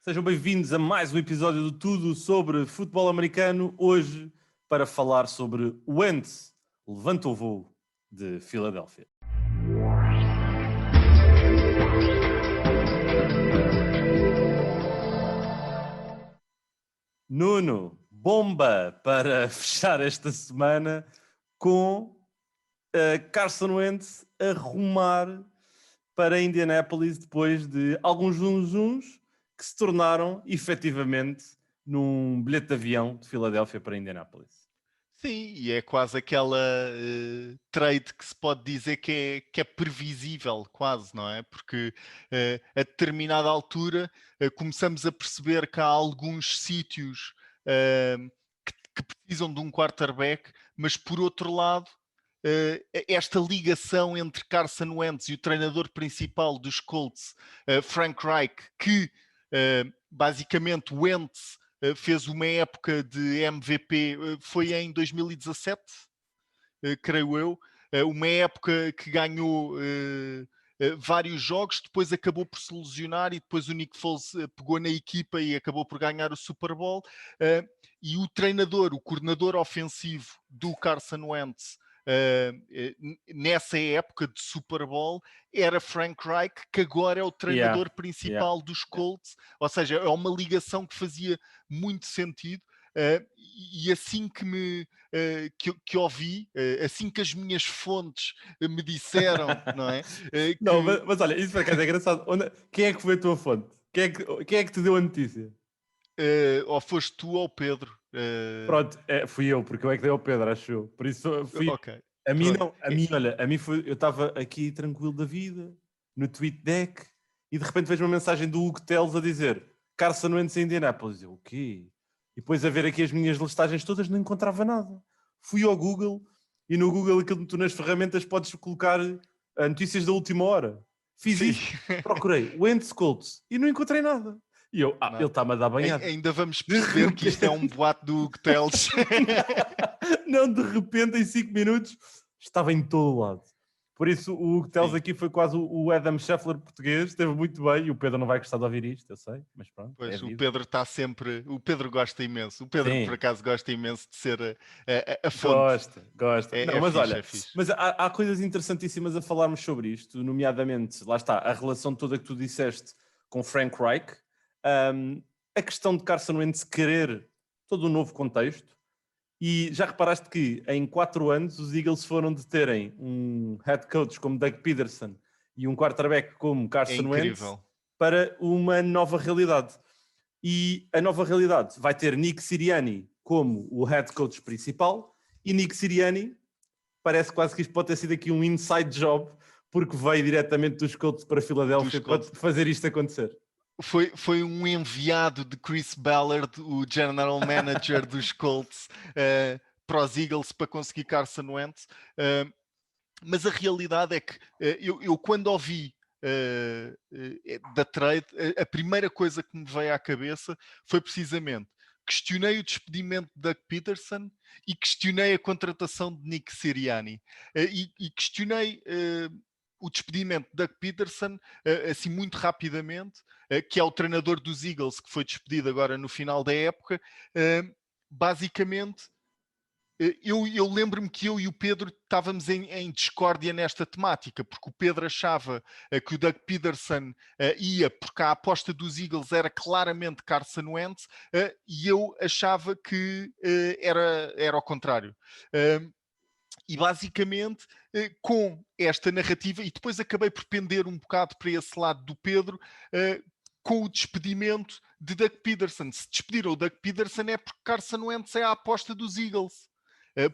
Sejam bem-vindos a mais um episódio do Tudo sobre Futebol Americano. Hoje, para falar sobre o Wentz, levanta o voo de Filadélfia. Nuno, bomba para fechar esta semana com Carson Wentz a rumar para Indianápolis depois de alguns zunzuns que se tornaram efetivamente num bilhete de avião de Filadélfia para Indianápolis. Sim, e é quase aquela trade que se pode dizer que é previsível, quase, não é? Porque a determinada altura começamos a perceber que há alguns sítios que precisam de um quarterback, mas por outro lado, esta ligação entre Carson Wentz e o treinador principal dos Colts, Frank Reich, que basicamente Wentz fez uma época de MVP, foi em 2017, creio eu, uma época que ganhou vários jogos, depois acabou por se lesionar e depois o Nick Foles pegou na equipa e acabou por ganhar o Super Bowl. E o treinador, o coordenador ofensivo do Carson Wentz, nessa época de Super Bowl, era Frank Reich, que agora é o treinador principal dos Colts. Ou seja, é uma ligação que fazia muito sentido. E assim que ouvi, assim que as minhas fontes me disseram, não é? Não, mas olha, isso por acaso é engraçado. Quem é que foi a tua fonte? Quem é que te deu a notícia? Ou foste tu ou o Pedro? Pronto, fui eu, porque eu é que dei ao Pedro, acho eu. Por isso fui. Ok. A mim Pronto. não, olha, a mim foi. Eu estava aqui tranquilo da vida, no TweetDeck, e de repente vejo uma mensagem do Hugo Teles a dizer Carson Wentz em Indianapolis. Eu, o quê? E depois a ver aqui as minhas listagens todas, não encontrava nada. Fui ao Google, e no Google, aquilo que tu nas ferramentas podes colocar notícias da última hora. Fiz Sim. isso, procurei Wentz Colts, e não encontrei nada. E eu, ele está-me a dar banhada. Ainda vamos perceber que isto é um boato do Hugo Teles. Não, de repente, em 5 minutos, estava em todo lado. Por isso, o Hugo Teles aqui foi quase o Adam Scheffler português, esteve muito bem, e o Pedro não vai gostar de ouvir isto, eu sei, mas pronto. Pois, o Pedro está sempre... O Pedro gosta imenso. O Pedro, por acaso, gosta imenso de ser a fonte. Gosta. Não, mas fixe, olha, mas há coisas interessantíssimas a falarmos sobre isto, nomeadamente, lá está, a relação toda que tu disseste com Frank Reich, a questão de Carson Wentz querer todo um novo contexto. E já reparaste que em 4 anos os Eagles foram de terem um head coach como Doug Peterson e um quarterback como Carson Wentz para uma nova realidade. E a nova realidade vai ter Nick Sirianni como o head coach principal, e Nick Sirianni parece quase que isto pode ter sido aqui um inside job, porque veio diretamente dos Colts para Filadélfia para fazer isto acontecer. Foi um enviado de Chris Ballard, o general manager dos Colts, para os Eagles para conseguir Carson Wentz. Mas a realidade é que eu quando ouvi da trade, a primeira coisa que me veio à cabeça foi precisamente: questionei o despedimento de Doug Peterson e questionei a contratação de Nick Sirianni. E questionei o despedimento de Doug Peterson, assim muito rapidamente, que é o treinador dos Eagles, que foi despedido agora no final da época. Basicamente, eu lembro-me que eu e o Pedro estávamos em discórdia nesta temática, porque o Pedro achava que o Doug Peterson ia, porque a aposta dos Eagles era claramente Carson Wentz, e eu achava que era ao contrário. E basicamente, com esta narrativa, e depois acabei por pender um bocado para esse lado do Pedro, com o despedimento de Doug Peterson. Se despediram o Doug Peterson é porque Carson Wentz é a aposta dos Eagles.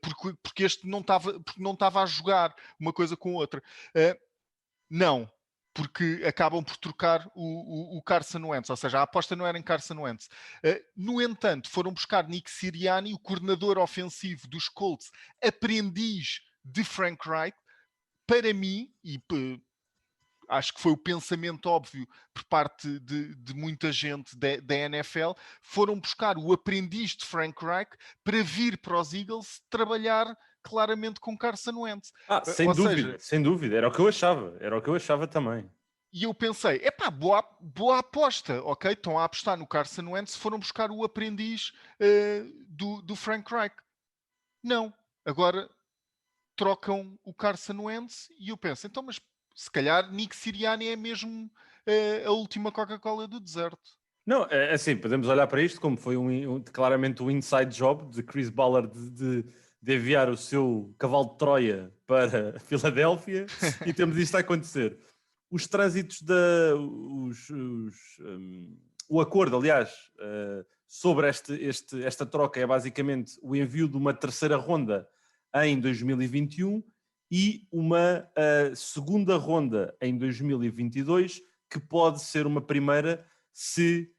Porque este não estava a jogar uma coisa com outra. Não, porque acabam por trocar o Carson Wentz, ou seja, a aposta não era em Carson Wentz. No entanto, foram buscar Nick Sirianni, o coordenador ofensivo dos Colts, aprendiz de Frank Reich. Para mim, e acho que foi o pensamento óbvio por parte de muita gente da NFL, foram buscar o aprendiz de Frank Reich para vir para os Eagles trabalhar claramente com Carson Wentz. Sem dúvida, era o que eu achava também. E eu pensei, boa aposta, ok? Estão a apostar no Carson Wentz, foram buscar o aprendiz do Frank Reich. Não, agora trocam o Carson Wentz e eu penso, então, mas se calhar Nick Sirianni é mesmo a última Coca-Cola do deserto. Não, é assim, podemos olhar para isto como foi claramente um inside job de Chris Ballard de enviar o seu cavalo de Troia para a Filadélfia e temos isto a acontecer. Os trânsitos o acordo, aliás, sobre esta troca é basicamente o envio de uma terceira ronda em 2021 e uma segunda ronda em 2022, que pode ser uma primeira se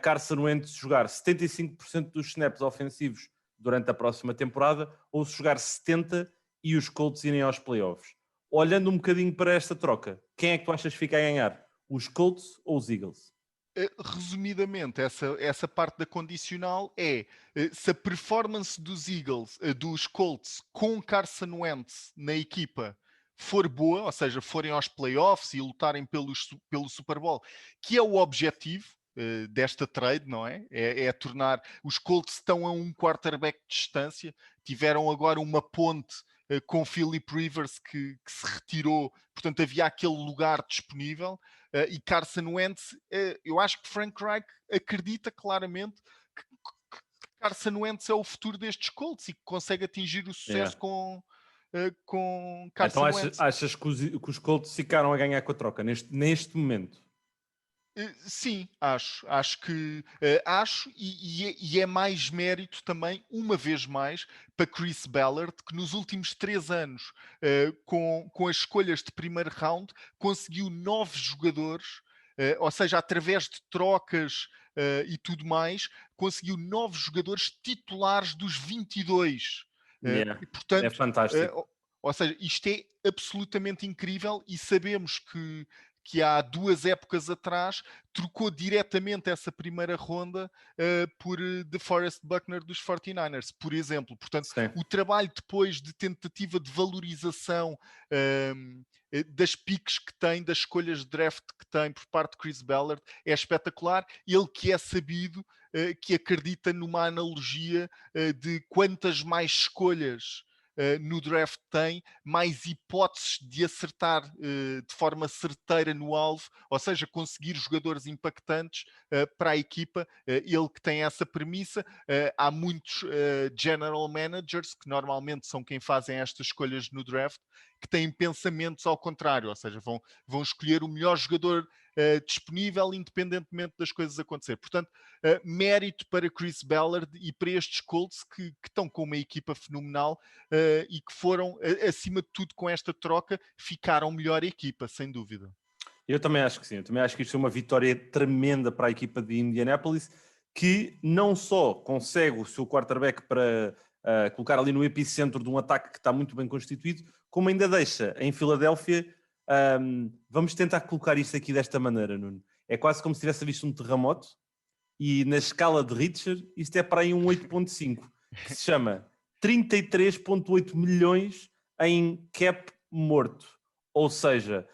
Carson Wentz jogar 75% dos snaps ofensivos durante a próxima temporada ou se jogar 70% e os Colts irem aos playoffs. Olhando um bocadinho para esta troca, quem é que tu achas que fica a ganhar? Os Colts ou os Eagles? Resumidamente, essa parte da condicional é se a performance dos Eagles, dos Colts com Carson Wentz na equipa for boa, ou seja, forem aos playoffs e lutarem pelo Super Bowl, que é o objetivo desta trade, não é? É tornar os Colts estão a um quarterback de distância, tiveram agora uma ponte com Philip Rivers que se retirou, portanto havia aquele lugar disponível. E Carson Wentz, eu acho que Frank Reich acredita claramente que Carson Wentz é o futuro destes Colts e que consegue atingir o sucesso com Carson Então Wentz. achas que os Colts ficaram a ganhar com a troca neste momento? Sim, acho que acho e é mais mérito também, uma vez mais, para Chris Ballard, que nos últimos 3 anos, com as escolhas de primeiro round, conseguiu 9 jogadores, ou seja, através de trocas e tudo mais, conseguiu 9 jogadores titulares dos 22. E, É portanto, fantástico. ou seja, isto é absolutamente incrível e sabemos que há 2 épocas atrás trocou diretamente essa primeira ronda por DeForest Buckner dos 49ers, por exemplo. Portanto, Sim. o trabalho depois de tentativa de valorização das piques que tem, das escolhas de draft que tem por parte de Chris Ballard é espetacular. Ele que é sabido, que acredita numa analogia de quantas mais escolhas no draft tem, mais hipóteses de acertar de forma certeira no alvo, ou seja, conseguir jogadores impactantes para a equipa. Ele que tem essa premissa. Há muitos general managers, que normalmente são quem fazem estas escolhas no draft, que têm pensamentos ao contrário, ou seja, vão escolher o melhor jogador disponível, independentemente das coisas acontecer. Portanto, mérito para Chris Ballard e para estes Colts que estão com uma equipa fenomenal e que foram, acima de tudo, com esta troca, ficaram melhor equipa, sem dúvida. Eu também acho que sim. Eu também acho que isto é uma vitória tremenda para a equipa de Indianapolis, que não só consegue o seu quarterback para colocar ali no epicentro de um ataque que está muito bem constituído, como ainda deixa em Filadélfia. Vamos tentar colocar isto aqui desta maneira, Nuno. É quase como se tivesse visto um terremoto e na escala de Richter isto é para aí um 8.5, que se chama 33.8 milhões em cap morto. Ou seja,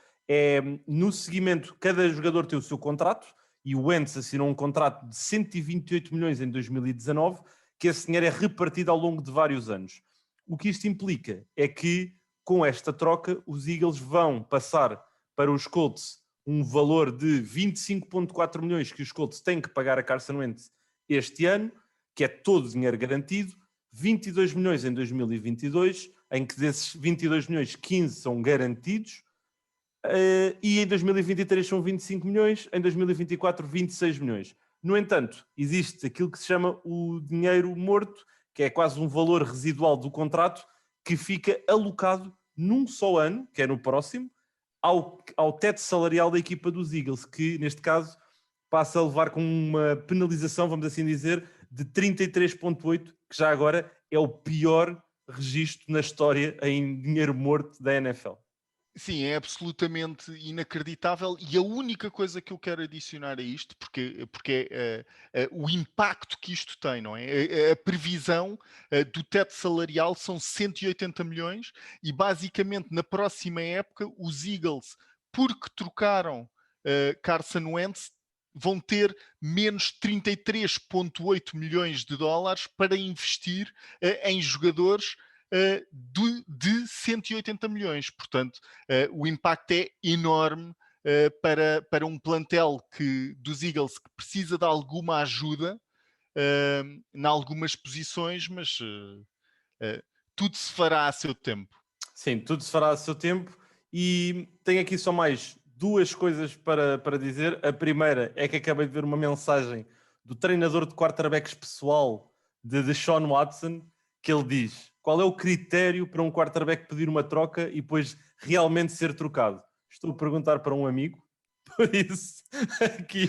no seguimento, cada jogador tem o seu contrato e o Wentz assinou um contrato de 128 milhões em 2019, que esse dinheiro é repartido ao longo de vários anos. O que isto implica é que, com esta troca, os Eagles vão passar para os Colts um valor de 25,4 milhões que os Colts têm que pagar a Carson Wentz este ano, que é todo o dinheiro garantido, 22 milhões em 2022, em que desses 22 milhões, 15 são garantidos, e em 2023 são 25 milhões, em 2024 26 milhões. No entanto, existe aquilo que se chama o dinheiro morto, que é quase um valor residual do contrato, que fica alocado num só ano, que é no próximo, ao teto salarial da equipa dos Eagles, que neste caso passa a levar com uma penalização, vamos assim dizer, de 33,8, que já agora é o pior registro na história em dinheiro morto da NFL. Sim, é absolutamente inacreditável e a única coisa que eu quero adicionar a isto, porque é o impacto que isto tem, não é? A previsão do teto salarial são 180 milhões e basicamente na próxima época os Eagles, porque trocaram Carson Wentz, vão ter menos 33,8 milhões de dólares para investir em jogadores de 180 milhões. Portanto, o impacto é enorme para um plantel dos Eagles que precisa de alguma ajuda em algumas posições, mas tudo se fará a seu tempo. Sim, tudo se fará a seu tempo. E tenho aqui só mais duas coisas para dizer. A primeira é que acabei de ver uma mensagem do treinador de quarterbacks pessoal de Deshaun Watson, que ele diz: qual é o critério para um quarterback pedir uma troca e depois realmente ser trocado? Estou a perguntar para um amigo, por isso aqui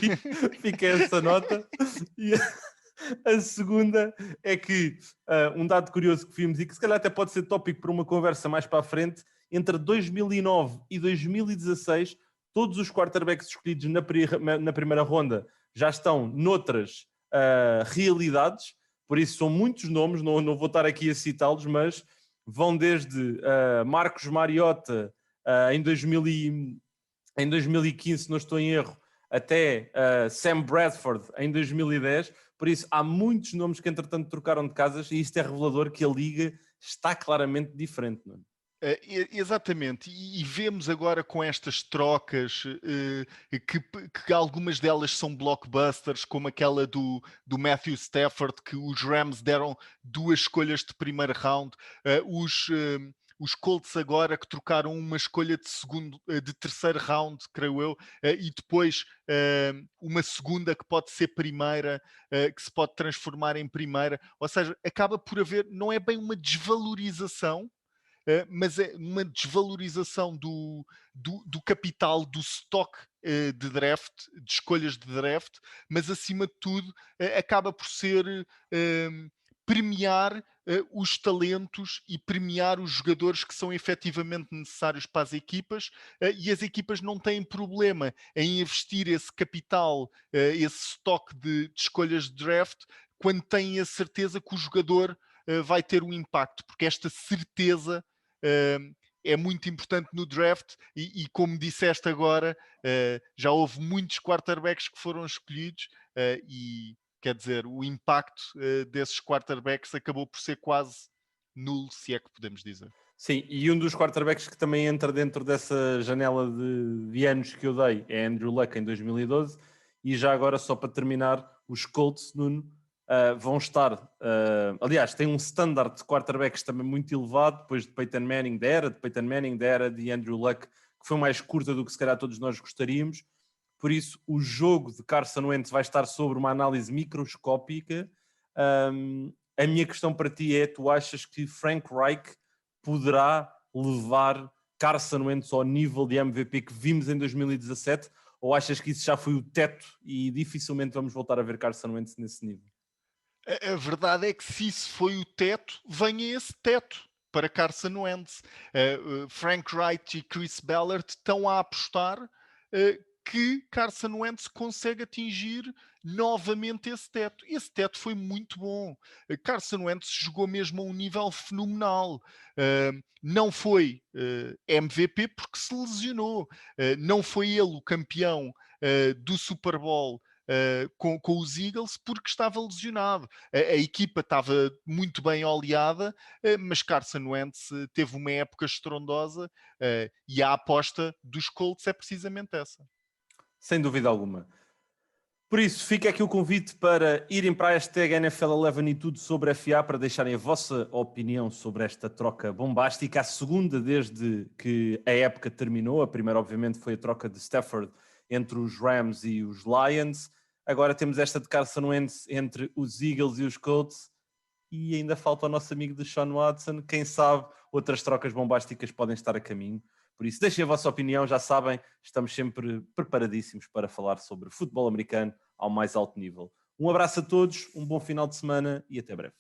fica essa nota. E a segunda é que um dado curioso que vimos e que se calhar até pode ser tópico para uma conversa mais para a frente, entre 2009 e 2016, todos os quarterbacks escolhidos na primeira ronda já estão noutras realidades, por isso são muitos nomes, não vou estar aqui a citá-los, mas vão desde Marcos Mariota em 2015, se não estou em erro, até Sam Bradford em 2010. Por isso, há muitos nomes que, entretanto, trocaram de casas e isto é revelador que a Liga está claramente diferente. Não é? Exatamente, e vemos agora com estas trocas que algumas delas são blockbusters, como aquela do Matthew Stafford, que os Rams deram 2 escolhas de primeiro round, os Colts agora que trocaram uma escolha de terceiro round, creio eu, e depois uma segunda que pode ser primeira, que se pode transformar em primeira. Ou seja, acaba por haver, não é bem uma desvalorização, mas é uma desvalorização do capital, do stock de draft, de escolhas de draft, mas acima de tudo acaba por ser premiar os talentos e premiar os jogadores que são efetivamente necessários para as equipas, e as equipas não têm problema em investir esse capital, esse stock de escolhas de draft, quando têm a certeza que o jogador vai ter um impacto, porque esta certeza é muito importante no draft e como disseste agora, já houve muitos quarterbacks que foram escolhidos e quer dizer, o impacto desses quarterbacks acabou por ser quase nulo, se é que podemos dizer. Sim, e um dos quarterbacks que também entra dentro dessa janela de anos que eu dei é Andrew Luck em 2012. E já agora, só para terminar, os Colts, Nuno, vão estar... aliás, tem um standard de quarterbacks também muito elevado, depois de Peyton Manning, da era de Andrew Luck, que foi mais curta do que se calhar todos nós gostaríamos. Por isso, o jogo de Carson Wentz vai estar sobre uma análise microscópica. A minha questão para ti é, tu achas que Frank Reich poderá levar Carson Wentz ao nível de MVP que vimos em 2017, ou achas que isso já foi o teto e dificilmente vamos voltar a ver Carson Wentz nesse nível? A verdade é que se isso foi o teto, venha esse teto para Carson Wentz. Frank Reich e Chris Ballard estão a apostar que Carson Wentz consegue atingir novamente esse teto. Esse teto foi muito bom. Carson Wentz jogou mesmo a um nível fenomenal. Não foi MVP porque se lesionou. Não foi ele o campeão do Super Bowl com os Eagles porque estava lesionado. A equipa estava muito bem oleada, mas Carson Wentz teve uma época estrondosa e a aposta dos Colts é precisamente essa. Sem dúvida alguma. Por isso, fica aqui o convite para irem para a hashtag NFL11 e tudo sobre FA para deixarem a vossa opinião sobre esta troca bombástica. A segunda desde que a época terminou. A primeira, obviamente, foi a troca de Stafford entre os Rams e os Lions. Agora temos esta de Carson Wentz entre os Eagles e os Colts. E ainda falta o nosso amigo Deshaun Watson. Quem sabe outras trocas bombásticas podem estar a caminho. Por isso, deixem a vossa opinião, já sabem, estamos sempre preparadíssimos para falar sobre futebol americano ao mais alto nível. Um abraço a todos, um bom final de semana e até breve.